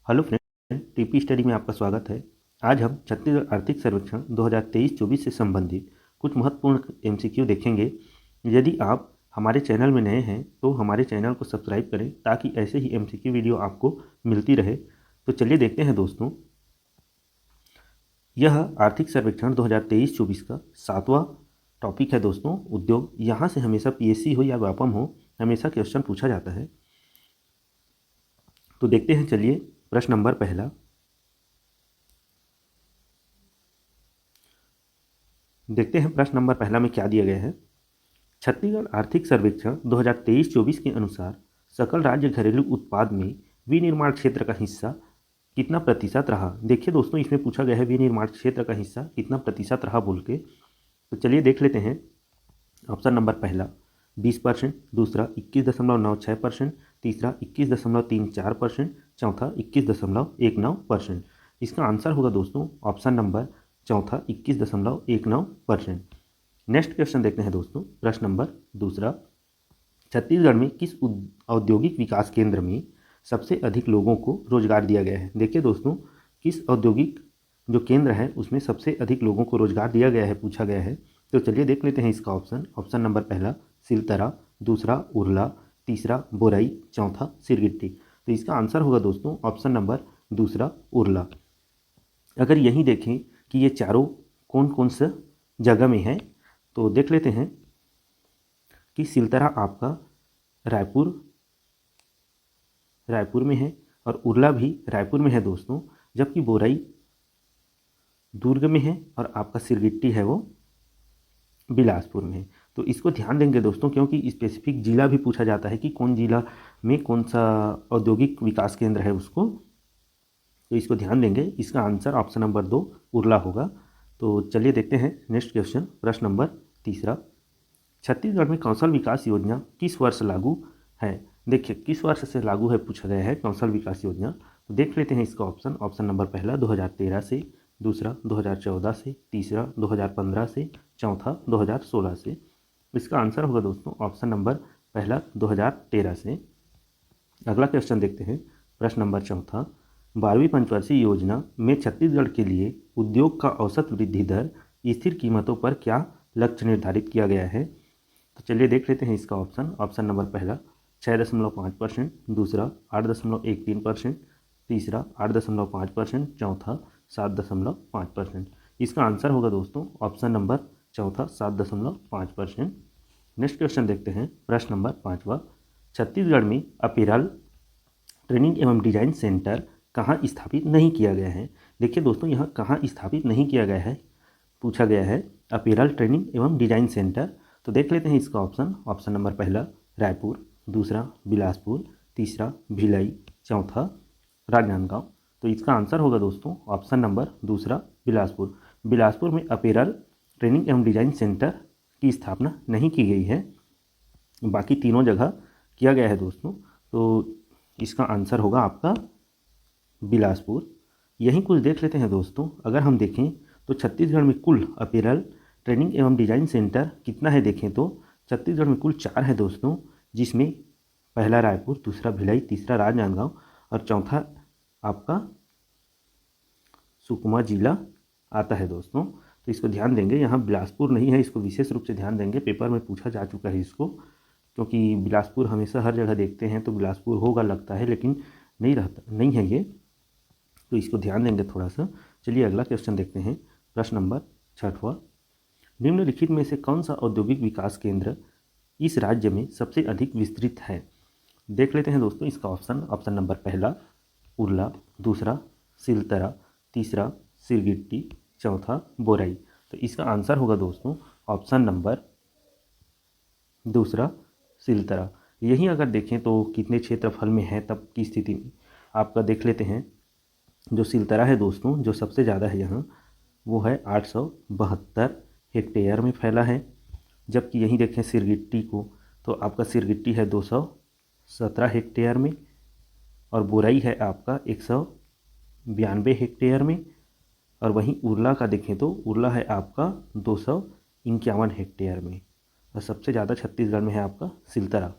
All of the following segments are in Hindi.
हेलो फ्रेंड, टीपी स्टडी में आपका स्वागत है। आज हम छत्तीसगढ़ आर्थिक सर्वेक्षण 2023-24 से संबंधित कुछ महत्वपूर्ण एमसीक्यू देखेंगे। यदि आप हमारे चैनल में नए हैं तो हमारे चैनल को सब्सक्राइब करें ताकि ऐसे ही एमसीक्यू वीडियो आपको मिलती रहे। तो चलिए देखते हैं दोस्तों। यह आर्थिक सर्वेक्षण 2023-24 का 7वां टॉपिक है दोस्तों, उद्योग। यहाँ से हमेशा पीएससी हो या व्यापम हो, हमेशा क्वेश्चन पूछा जाता है। तो देखते हैं, चलिए प्रश्न नंबर पहला। देखते हैं प्रश्न नंबर पहला में क्या दिया गया है। छत्तीसगढ़ आर्थिक सर्वेक्षण 2023-24 के अनुसार सकल राज्य घरेलू उत्पाद में विनिर्माण क्षेत्र का हिस्सा कितना प्रतिशत रहा। देखिए दोस्तों, इसमें पूछा गया है विनिर्माण क्षेत्र का हिस्सा कितना प्रतिशत रहा बोल के। तो चलिए देख लेते हैं। ऑप्शन नंबर पहला 20%, दूसरा 21.96%, तीसरा 21.34%, चौथा 21.19%। इसका आंसर होगा दोस्तों ऑप्शन नंबर चौथा 21.19%। नेक्स्ट क्वेश्चन देखते हैं दोस्तों। प्रश्न नंबर दूसरा, छत्तीसगढ़ में किस औद्योगिक विकास केंद्र में सबसे अधिक लोगों को रोजगार दिया गया है। देखिए दोस्तों, किस औद्योगिक जो केंद्र है उसमें सबसे अधिक लोगों को रोजगार दिया गया है, पूछा गया है। तो चलिए देख लेते हैं इसका ऑप्शन। ऑप्शन नंबर पहला सिलतरा, दूसरा उरला, तीसरा बोरई, चौथा सिरगिट्टी। तो इसका आंसर होगा दोस्तों ऑप्शन नंबर दूसरा उरला। अगर यहीं देखें कि ये चारों कौन कौन सा जगह में है तो देख लेते हैं कि सिलतरा आपका रायपुर में है और उरला भी रायपुर में है दोस्तों, जबकि बोरई दुर्ग में है और आपका सिरगिट्टी है वो बिलासपुर में है। तो इसको ध्यान देंगे दोस्तों, क्योंकि स्पेसिफिक जिला भी पूछा जाता है कि कौन जिला में कौन सा औद्योगिक विकास केंद्र है उसको, तो इसको ध्यान देंगे। इसका आंसर ऑप्शन नंबर 2 उरला होगा। तो चलिए देखते हैं नेक्स्ट क्वेश्चन। प्रश्न नंबर तीसरा, छत्तीसगढ़ में कौशल विकास योजना किस वर्ष लागू है। देखिए किस वर्ष से लागू है पूछा गया है कौशल विकास योजना। तो देख लेते हैं इसका ऑप्शन। ऑप्शन नंबर पहला 2013 से, दूसरा 2014 से, तीसरा 2015 से, चौथा 2016 से। इसका आंसर होगा दोस्तों ऑप्शन नंबर पहला 2013 से। अगला क्वेश्चन देखते हैं। प्रश्न नंबर चौथा, 12वीं पंचवर्षीय योजना में छत्तीसगढ़ के लिए उद्योग का औसत वृद्धि दर स्थिर कीमतों पर क्या लक्ष्य निर्धारित किया गया है। तो चलिए देख लेते हैं इसका ऑप्शन। ऑप्शन नंबर पहला 6.5%, दूसरा 8.13%, तीसरा 8.5%, चौथा 7.5%। इसका आंसर होगा दोस्तों ऑप्शन नंबर चौथा 7.5%। नेक्स्ट क्वेश्चन देखते हैं। प्रश्न नंबर पाँचवा, छत्तीसगढ़ में अपीरल ट्रेनिंग एवं डिजाइन सेंटर कहाँ स्थापित नहीं किया गया है। देखिए दोस्तों, यहाँ कहाँ स्थापित नहीं किया गया है पूछा गया है, अपीरल ट्रेनिंग एवं डिजाइन सेंटर। तो देख लेते हैं इसका ऑप्शन। ऑप्शन नंबर पहला रायपुर, दूसरा बिलासपुर, तीसरा भिलाई, चौथा राजनांदगांव। तो इसका आंसर होगा दोस्तों ऑप्शन नंबर दूसरा बिलासपुर। बिलासपुर में अपीरल ट्रेनिंग एवं डिजाइन सेंटर की स्थापना नहीं की गई है, बाकी तीनों जगह किया गया है दोस्तों। तो इसका आंसर होगा आपका बिलासपुर। यहीं कुछ देख लेते हैं दोस्तों। अगर हम देखें तो छत्तीसगढ़ में कुल अपीरल ट्रेनिंग एवं डिजाइन सेंटर कितना है, देखें तो छत्तीसगढ़ में कुल 4 है दोस्तों, जिसमें पहला रायपुर, दूसरा भिलाई, तीसरा राजनांदगांव और चौथा आपका सुकमा जिला आता है दोस्तों। तो इसको ध्यान देंगे, यहाँ बिलासपुर नहीं है, इसको विशेष रूप से ध्यान देंगे। पेपर में पूछा जा चुका है इसको, क्योंकि बिलासपुर हमेशा हर जगह देखते हैं तो बिलासपुर होगा लगता है, लेकिन नहीं रहता, नहीं है ये। तो इसको ध्यान देंगे थोड़ा सा। चलिए अगला क्वेश्चन देखते हैं। प्रश्न नंबर छठवां, निम्नलिखित में से कौन सा औद्योगिक विकास केंद्र इस राज्य में सबसे अधिक विस्तृत है। देख लेते हैं दोस्तों इसका ऑप्शन। ऑप्शन नंबर पहला उरला, दूसरा सिलतरा, तीसरा सिरगिट्टी, चौथा बोरई। तो इसका आंसर होगा दोस्तों ऑप्शन नंबर दूसरा सिलतरा। यही अगर देखें तो कितने क्षेत्रफल में है तब की स्थिति में आपका देख लेते हैं। जो सिलतरा है दोस्तों, जो सबसे ज़्यादा है यहाँ, वो है 872 हेक्टेयर में फैला है। जबकि यहीं देखें सिरगिट्टी को, तो आपका सिरगिट्टी है 217 हेक्टेयर में और बोरई है आपका 192 हेक्टेयर में। और वहीं उरला का देखें तो उरला है आपका 251 हेक्टेयर में। और सबसे ज़्यादा छत्तीसगढ़ में है आपका सिलतरा।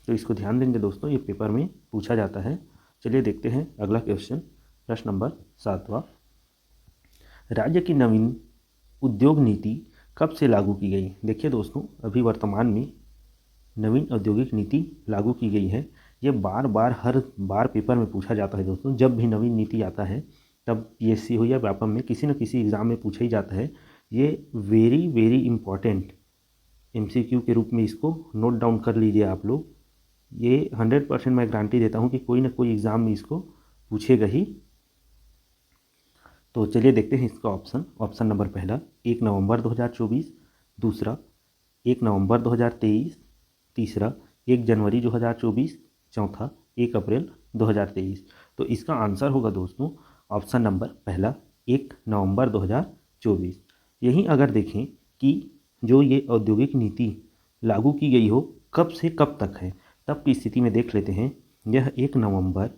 तो इसको ध्यान देंगे दोस्तों, ये पेपर में पूछा जाता है। चलिए देखते हैं अगला क्वेश्चन, प्रश्न नंबर 7वां। राज्य की नवीन उद्योग नीति कब से लागू की गई? देखिए दोस्तों, अभी वर्तमान में नवीन औद्योगिक नीति लागू की गई है। ये बार बार हर बार पेपर में पूछा जाता है दोस्तों। जब भी नवीन नीति आता है तब पीएससी हो या व्यापम में किसी न किसी एग्ज़ाम में पूछा ही जाता है। ये वेरी वेरी इम्पॉर्टेंट एमसीक्यू के रूप में इसको नोट डाउन कर लीजिए आप लोग। ये 100% मैं गारंटी देता हूँ कि कोई ना कोई एग्ज़ाम में इसको पूछेगा ही। तो चलिए देखते हैं इसका ऑप्शन नंबर पहला 1 नवंबर 2024, दूसरा 1 नवंबर 2023, तीसरा 1 जनवरी 2024, चौथा 1 अप्रैल 2023। तो इसका आंसर होगा दोस्तों ऑप्शन नंबर पहला 1 नवंबर 2024। यहीं अगर देखें कि जो ये औद्योगिक नीति लागू की गई हो कब से कब तक है, तब की स्थिति में देख लेते हैं। यह 1 नवंबर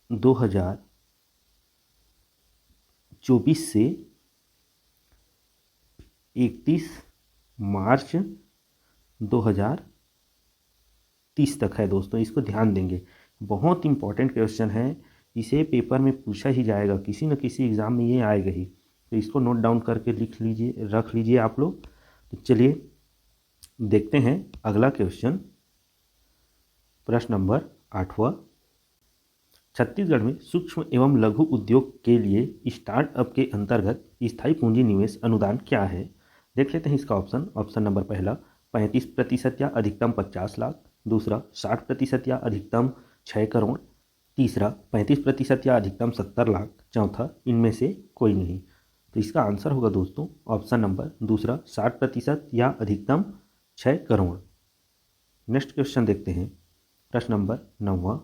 2024 से 31 मार्च 2030 तक है दोस्तों। इसको ध्यान देंगे, बहुत इंपॉर्टेंट क्वेश्चन है। इसे पेपर में पूछा ही जाएगा, किसी न किसी एग्ज़ाम में ये आएगा ही। तो इसको नोट डाउन करके लिख लीजिए, रख लीजिए आप लोग। तो चलिए देखते हैं अगला क्वेश्चन, प्रश्न नंबर 8वां। छत्तीसगढ़ में सूक्ष्म एवं लघु उद्योग के लिए स्टार्टअप के अंतर्गत स्थायी पूंजी निवेश अनुदान क्या है? देख लेते हैं इसका ऑप्शन नंबर पहला 35% या अधिकतम 50 लाख, दूसरा 60% या अधिकतम 6 करोड़, तीसरा 35% या अधिकतम 70 लाख, चौथा इनमें से कोई नहीं। तो इसका आंसर होगा दोस्तों ऑप्शन नंबर दूसरा 60% या अधिकतम 6 करोड़। नेक्स्ट क्वेश्चन देखते हैं, प्रश्न नंबर 9वां।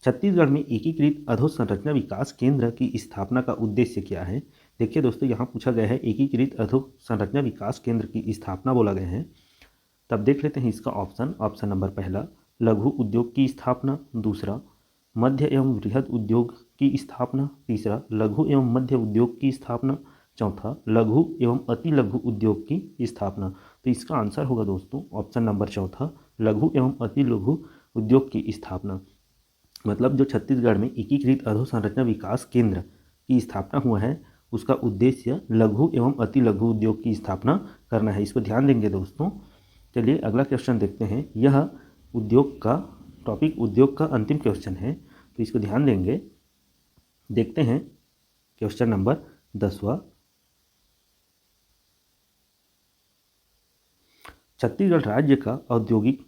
छत्तीसगढ़ में एकीकृत अधोसंरचना विकास केंद्र की स्थापना का उद्देश्य क्या है? देखिए दोस्तों, यहाँ पूछा गया है एकीकृत अधोसंरचना विकास केंद्र की स्थापना बोला गया है। तब देख लेते हैं इसका ऑप्शन नंबर पहला लघु उद्योग की स्थापना, दूसरा मध्य एवं बृहद उद्योग की स्थापना, तीसरा लघु एवं मध्य उद्योग की स्थापना, चौथा लघु एवं अति लघु उद्योग की स्थापना। तो इसका आंसर होगा दोस्तों ऑप्शन नंबर चौथा लघु एवं अति लघु उद्योग की स्थापना। मतलब जो छत्तीसगढ़ में एकीकृत अधोसंरचना विकास केंद्र की स्थापना हुआ है उसका उद्देश्य लघु एवं अति लघु उद्योग की स्थापना करना है। इसको ध्यान देंगे दोस्तों। चलिए अगला क्वेश्चन देखते हैं। यह उद्योग का अंतिम क्वेश्चन है, तो इसको ध्यान देंगे। देखते हैं क्वेश्चन नंबर 10वां। छत्तीसगढ़ राज्य का औद्योगिक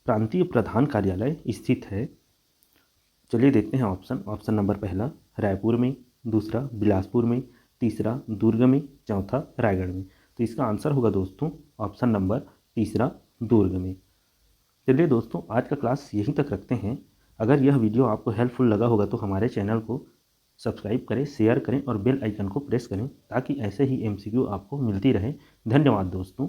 प्रांतीय प्रधान कार्यालय स्थित है। चलिए देखते हैं ऑप्शन नंबर पहला रायपुर में, दूसरा बिलासपुर में, तीसरा दुर्ग में, चौथा रायगढ़ में। तो इसका आंसर होगा दोस्तों ऑप्शन नंबर तीसरा दुर्ग में। चलिए दोस्तों, आज का क्लास यहीं तक रखते हैं। अगर यह वीडियो आपको हेल्पफुल लगा होगा तो हमारे चैनल को सब्सक्राइब करें, शेयर करें और बेल आइकन को प्रेस करें ताकि ऐसे ही एमसीक्यू आपको मिलती रहे। धन्यवाद दोस्तों।